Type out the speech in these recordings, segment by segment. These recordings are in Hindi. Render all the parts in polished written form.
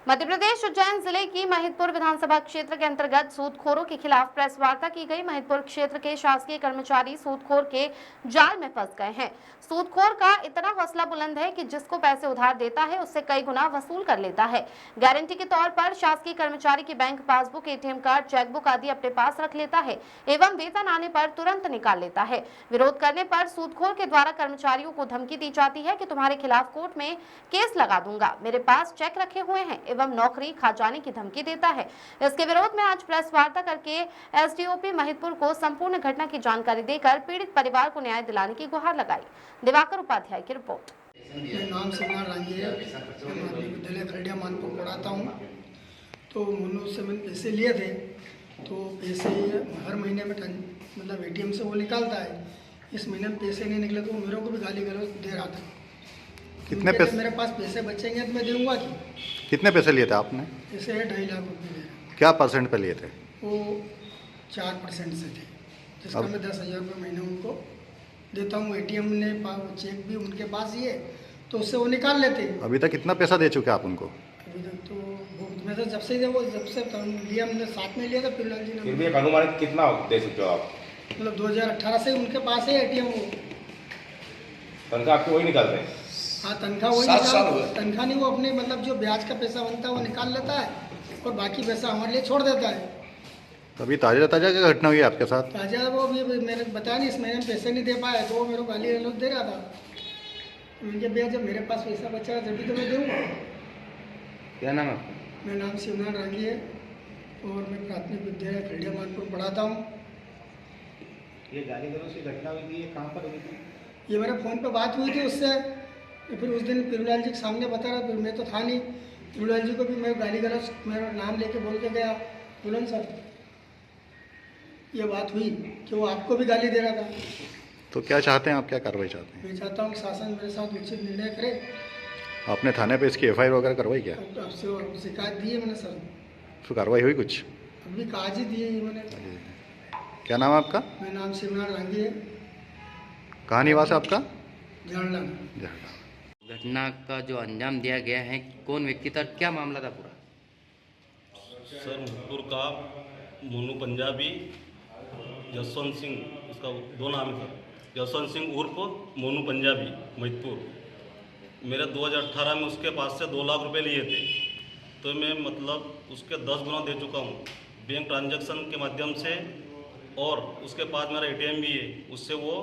मध्य प्रदेश उज्जैन जिले की महिदपुर विधानसभा क्षेत्र के अंतर्गत सूदखोरों के खिलाफ प्रेस वार्ता की गई। महिदपुर क्षेत्र के शासकीय कर्मचारी सूदखोर के जाल में फंस गए हैं। सूदखोर का इतना हौसला बुलंद है कि जिसको पैसे उधार देता है उससे कई गुना वसूल कर लेता है। गारंटी के तौर पर शासकीय कर्मचारी की bank passbook, ATM card, chequebook आदि अपने पास रख लेता है एवं वेतन आने पर तुरंत निकाल लेता है। विरोध करने पर सूदखोर के द्वारा कर्मचारियों को धमकी दी जाती है कि तुम्हारे खिलाफ कोर्ट में केस लगा दूंगा, मेरे पास चेक रखे हुए हैं एवं नौकरी खा जाने की धमकी देता है। इसके विरोध में आज प्रेस वार्ता करके एसडीओपी महिदपुर को संपूर्ण घटना की जानकारी देकर पीड़ित परिवार को न्याय दिलाने की गुहार लगाई। दिवाकर उपाध्याय की रिपोर्ट। मेरा नाम सिमरन रांगी है। मैं विद्यालय खरड़िया मानपुर पढ़ाता हूँ। तो मुन्नू से मैंने पैसे लिए थे, तो पैसे हर महीने में मतलब एटीएम से वो निकालता है। इस महीने में पैसे नहीं निकले तो वो मेरे को भी गाली गलौज दे रहा था। कितने पैसे? मेरे पास पैसे बचेंगे तो मैं दूंगा कि। कितने पैसे लिए थे आपने? पैसे 2.5 लाख रुपये। क्या परसेंट पे लिए थे? वो 4% से थे, जिसका मैं 10,000 रुपये महीने उनको देता हूँ। एटीएम ने चेक भी उनके पास ही है, तो उससे वो निकाल लेते हैं। अभी तक कितना पैसा दे चुके आप उनको? अभी तक तो मैं तो जब से लिया, हमने साथ में लिया था पिरलाल जी ने। फिर भी एक अनुमानित कितना दे सकते हो आप? मतलब 2018 से उनके पास है एटीएम। वो तनख्वाह आपकी वही निकालते हैं? हाँ, तनख्वाह वही तनख्वाह नहीं, वो अपने मतलब जो ब्याज का पैसा बनता है वो निकाल लेता है और बाकी पैसा हमारे लिए छोड़ देता है। अभी ताजा ताजा क्या घटना हुई आपके साथ? ताजा वो भी मैंने बताया नहीं, इस महीने में पैसे नहीं दे पाया तो वो मेरे को गाली गलौज दे रहा था। मुझे भैया जब मेरे पास पैसा बचा जब भी तो मैं दूँगा। क्या नाम है? मेरा नाम सिमरन रांगी है और मैं प्राथमिक विद्यालय खरड़िया मानपुर पढ़ाता हूँ। ये गाली गलौज की घटना हुई थी, ये कहाँ पर हुई थी? ये मेरे फ़ोन पे बात हुई थी उससे। फिर उस दिन पिरुलाल जी के सामने बता रहा, फिर मैं तो था नहीं। पिरुलाल जी को भी मैं गाली गलौज मेरा नाम लेके बोल के गया, बुलंद सर ये बात हुई कि वो आपको भी गाली दे रहा था। तो क्या चाहते हैं आप, क्या कार्रवाई चाहते हैं? मैं चाहता हूँ कि शासन मेरे साथ उचित निर्णय करे। आपने थाने पे इसकी एफआईआर वगैरह करवाई क्या? तो आपसे शिकायत दी है मैंने सर। तो कार्रवाई हुई कुछ? अभी कागज ही दिए मैंने। क्या नाम है आपका? मेरा नाम सिमरन रांगी है। कहाँ निवास है आपका? जानला। घटना का जो अंजाम दिया गया है, कौन व्यक्ति था, क्या मामला था पूरा? सर, महिदपुर का मोनू पंजाबी, जसवंत सिंह, इसका दो नाम है सर। जसवंत सिंह उर्फ मोनू पंजाबी महिदपुर। मेरे 2018 में उसके पास से 2 लाख रुपए लिए थे, तो मैं मतलब उसके 10 गुना दे चुका हूँ बैंक ट्रांजैक्शन के माध्यम से। और उसके पास मेरा एटीएम भी है, उससे वो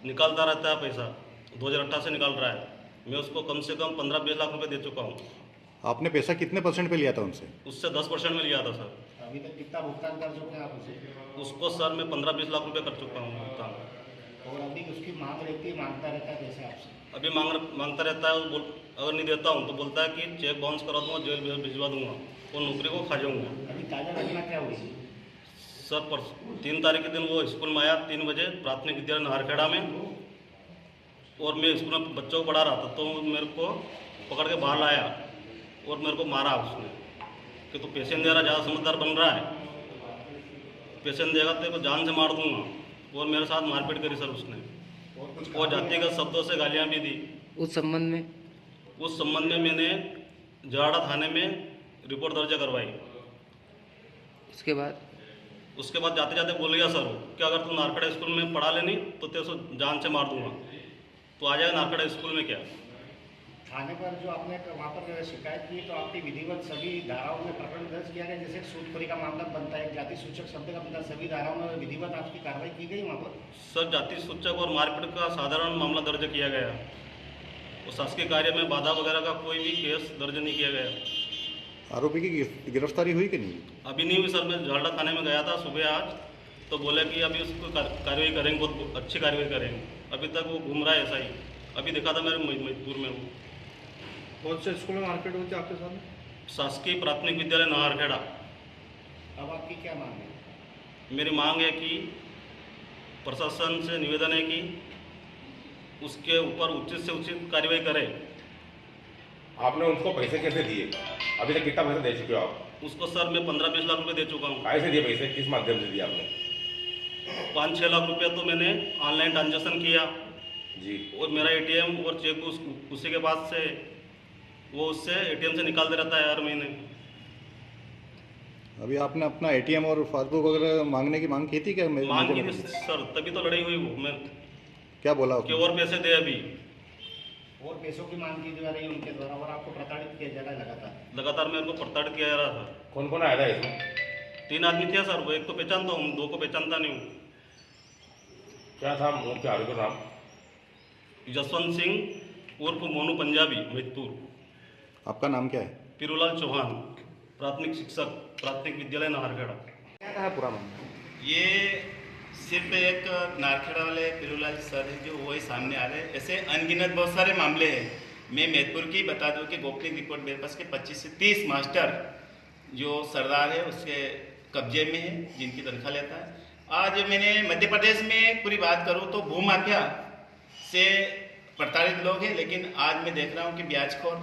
निकालता रहता है पैसा। 2018 से निकाल रहा है। मैं उसको कम से कम 15-20 लाख रुपए दे चुका हूँ। आपने पैसा कितने परसेंट पे लिया था उनसे? उससे 10% में लिया था सर। अभी तक कितना भुगतान कर चुके हैं आप उसे? उसको सर मैं 15-20 लाख रुपए कर चुका हूँ भुगतान। और अभी उसकी मांग रहती है, मांगता रहता है पैसे आपसे? अभी मांगता रहता है। अगर नहीं देता हूँ तो बोलता है कि चेक बाउंस करा दूंगा, जेल भिजवा दूंगा और नौकरी को खा जाऊँगा। अभी ताज़ा घटना क्या हुई? सर 3 तारीख के दिन वो स्कूल में आया 3 बजे प्राथमिक विद्यालय नाहरखेड़ा में, और मैं स्कूल में बच्चों को पढ़ा रहा था, तो मेरे को पकड़ के बाहर लाया और मेरे को मारा उसने कि तू पैसे नहीं दे रहा, ज़्यादा समझदार बन रहा है, पैसे नहीं देगा तो जान से मार दूंगा। और मेरे साथ मारपीट करी सर उसने, और जातिगत शब्दों से गालियाँ भी दी। उस संबंध में मैंने जराड़ा थाने में रिपोर्ट दर्ज करवाई। उसके बाद जाते जाते बोल गया सर कि अगर तू नारखेड़ा स्कूल में पढ़ा लेनी तो तेरे को जान से मार दूंगा, तो आ जाएगा नारखेड़ा स्कूल में। क्या थाने पर जो आपने वहाँ पर शिकायत की, तो आपकी विधिवत सभी धाराओं में प्रकरण दर्ज किया गया, जैसे सूदखोरी का मामला बनता है, जाति सूचक शब्द का बनता है, सभी धाराओं में विधिवत आपकी कार्रवाई की गई वहाँ पर? सर, जाति सूचक और मारपीट का साधारण मामला दर्ज किया गया, और शासकीय कार्य में बाधा वगैरह का कोई भी केस दर्ज नहीं किया गया। आरोपी की गिरफ्तारी हुई कि नहीं? अभी नहीं हुई सर। मैं झालड़ा थाने में गया था सुबह आज, तो बोले कि अभी उसको कार्रवाई करेंगे, बहुत अच्छी कार्रवाई करेंगे। अभी तक वो घूम रहा है ऐसा ही। अभी देखा था मेरे महिदपुर में। वो कौन से स्कूल में मारपीट हुई थी आपके साथ? शासकीय प्राथमिक विद्यालय नाहरखेड़ा। अब आपकी क्या मांग है? मेरी मांग है कि प्रशासन से निवेदन है कि उसके ऊपर उचित से उचित कार्रवाई करे। आपने उनको पैसे कैसे दिए? अभी तक कितना पैसा दे चुके हो आप? उसको सर मैं 15-20 लाख रुपए दे चुका हूँ। कैसे दिए पैसे, किस माध्यम से दिए आपने? 5-6 लाख रुपया तो मैंने ऑनलाइन ट्रांजेक्शन किया जी, और मेरा एटीएम और चेक उसी के पास से वो उससे एटीएम से निकालते रहता है हर महीने। अभी आपने अपना एटीएम और पासबुक वगैरह मांगने की मांग की थी क्या? मांग की मुझे थी सर, तभी तो लड़ाई हुई वो मैं क्या बोला कि उसने? और पैसे दे अभी। और पैसों की मांग की जा रही है उनके द्वारा और आपको प्रताड़ित किया जा रहा है लगातार मेरे को प्रताड़ित किया जा रहा था। कौन कौन आया था इसमें? 3 आदमी थे सर, वो एक तो पहचानता हूँ, 2 को पहचानता नहीं हूँ। क्या था मुख्य आरोपी का नाम? जसवंत सिंह उर्फ मोनू पंजाबी, महितपुर। आपका नाम क्या है? पीरूलाल चौहान, प्राथमिक शिक्षक, प्राथमिक विद्यालय नारखेड़ा। क्या था पूरा मामला? ये सिर्फ एक नारखेड़ा वाले पीरूलाल सर है जो वही सामने आ रहे हैं। ऐसे अनगिनत बहुत सारे मामले हैं। मैं महितपुर की बता दूं कि गोपनीय रिपोर्ट मेरे पास के 25 से 30 मास्टर जो सरदार है उसके कब्जे में है, जिनकी तनख्वाह लेता है। आज मैंने मध्य प्रदेश में पूरी बात करूं तो भू माफिया से प्रताड़ित लोग हैं, लेकिन आज मैं देख रहा हूं कि ब्याजखोर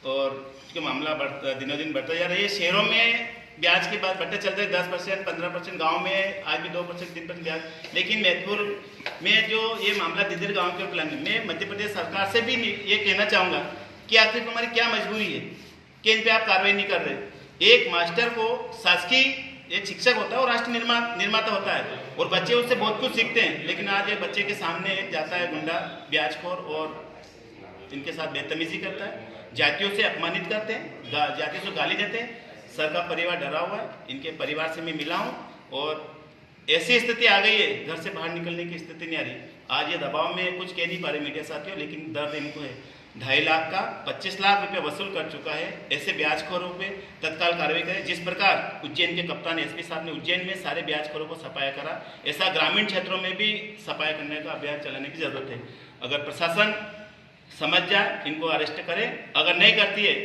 और उसके मामला दिनों दिन बढ़ता जा रहा है। ये शहरों में ब्याज की बात बढ़ते चलते 10%, 15%, गाँव में आज भी 2%, 3% ब्याज। लेकिन महितपुर में जो ये मामला दिदर गाँव के प्लान में, मैं मध्य प्रदेश सरकार से भी ये कहना चाहूँगा कि आखिर हमारी क्या मजबूरी है कि इन पर आप कार्रवाई नहीं कर रहे। एक मास्टर को शासकीय एक शिक्षक होता है और राष्ट्र निर्माता होता है और बच्चे उससे बहुत कुछ सीखते हैं, लेकिन आज एक बच्चे के सामने जाता है गुंडा, ब्याजखोर और इनके साथ बदतमीजी करता है, जातियों से अपमानित करते हैं, जातियों से गाली देते हैं। सर का परिवार डरा हुआ है, इनके परिवार से मैं मिला हूँ और ऐसी स्थिति आ गई है, घर से बाहर निकलने की स्थिति नहीं आ रही। आज ये दबाव में कुछ कह नहीं पा रहे मीडिया साथियों, लेकिन दर्द इनको है। 2.5 लाख का 25 लाख रुपये वसूल कर चुका है। ऐसे ब्याजखोरों पे तत्काल कार्रवाई करें। जिस प्रकार उज्जैन के कप्तान एसपी साहब ने उज्जैन में सारे ब्याजखोरों को सफाया करा, ऐसा ग्रामीण क्षेत्रों में भी सफाया करने का अभियान चलाने की जरूरत है। अगर प्रशासन समझ जाए, इनको अरेस्ट करे, अगर नहीं करती है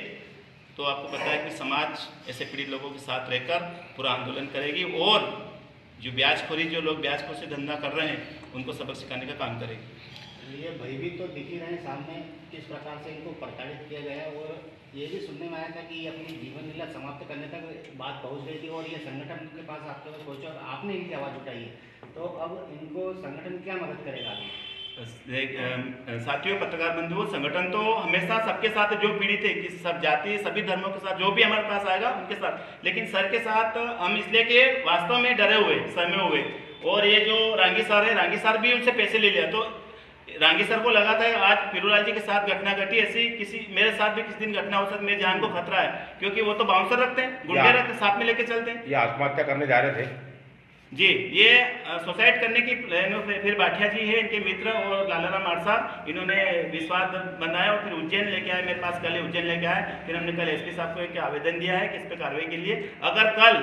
तो आपको पता है कि समाज ऐसे पीड़ित लोगों के साथ रहकर पूरा आंदोलन करेगी और जो ब्याजखोरी, जो लोग ब्याजखोर से धंधा कर रहे हैं, उनको सबक सिखाने का काम करेगी। ये भयभीत तो दिख ही रहे हैं सामने, किस प्रकार से इनको प्रताड़ित किया गया है। और ये भी सुनने में आया था कि ये अपनी जीवन लीला समाप्त करने तक बात पहुंच गई थी और ये संगठन के पास आपके पास पहुंचा और आपने इनकी आवाज़ उठाई है। तो अब इनको संगठन क्या मदद करेगा? साथियों, पत्रकार बंधुओं, संगठन तो हमेशा सबके साथ जो पीड़ित है, कि सब जाति, सभी धर्मों के साथ जो भी हमारे पास आएगा उनके साथ। लेकिन सर के साथ हम इसलिए कि वास्तव में डरे हुए, सहमे हुए। और ये जो रांगी सर है, रांगी सर भी उनसे पैसे ले लिया, तो रांगी सर को लगा था आज पीरूलाल जी के साथ घटना घटी, ऐसी किसी मेरे साथ भी किसी दिन घटना हो सकती, मेरी जान को खतरा है, क्योंकि वो तो बाउंसर रखते हैं, गुंडे रखते हैं, साथ में लेके चलते हैं। ये आत्महत्या करने जा रहे थे जी। ये सुसाइड करने की प्लान, फिर भाटिया जी है इनके मित्र और लालाराम आरसा, इन्होंने विश्वास बनाया और फिर उज्जैन लेके आए मेरे पास, कल उज्जैन लेके आए। फिर हमने कल एसपी साहब को एक आवेदन दिया है कि इस पर कार्रवाई के लिए, अगर कल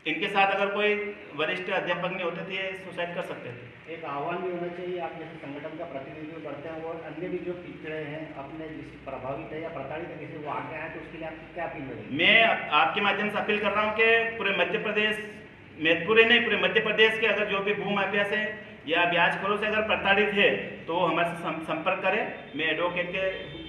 इनके साथ अगर कोई वरिष्ठ अध्यापक नहीं होते तो ये सुसाइड कर सकते थे। एक आह्वान भी होना चाहिए, आप जैसे संगठन का प्रतिनिधित्व करते हैं और अन्य भी जो पिछड़े हैं, अपने जिस प्रभावित है या प्रताड़ित है, किसी वो आगे आए, तो उसके लिए आप क्या अपील करेंगे? मैं आपके माध्यम से अपील कर रहा हूँ कि पूरे मध्य प्रदेश, महितपुर ही नहीं, पूरे मध्य प्रदेश के अगर जो भी भू माफिया से या ब्याजखोरों से अगर प्रताड़ित है तो हमारे से संपर्क करें। मैं एडवोकेट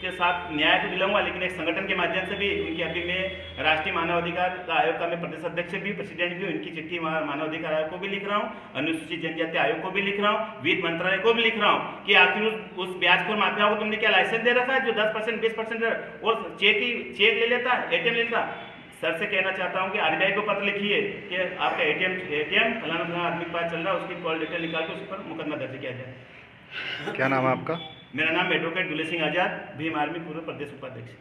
के साथ न्याय तो दिलाऊंगा, लेकिन एक संगठन के माध्यम से भी उनकी, अभी मैं राष्ट्रीय मानवाधिकार आयोग का मैं प्रदेश अध्यक्ष भी, प्रेसिडेंट भी, उनकी चिट्ठी मानवाधिकार आयोग को भी लिख रहा हूँ, अनुसूचित जनजाति आयोग को भी लिख रहा हूँ, वित्त मंत्रालय को भी लिख रहा हूँ कि आखिर उस ब्याजखोर माफिया को तुमने क्या लाइसेंस दे रखा है जो 10%, 20% और चेक ले लेता है, एटीएम ले लेता। सर से कहना चाहता हूं कि आरबीआई को पत्र लिखिए कि आपका एटीएम फलाना आदमी के पास चल रहा है, उसकी कॉल डिटेल निकाल के उस पर मुकदमा दर्ज किया जाए। क्या नाम है आपका? मेरा नाम एडवोकेट दुले सिंह आजाद, भीम आर्मी पूर्व प्रदेश उपाध्यक्ष।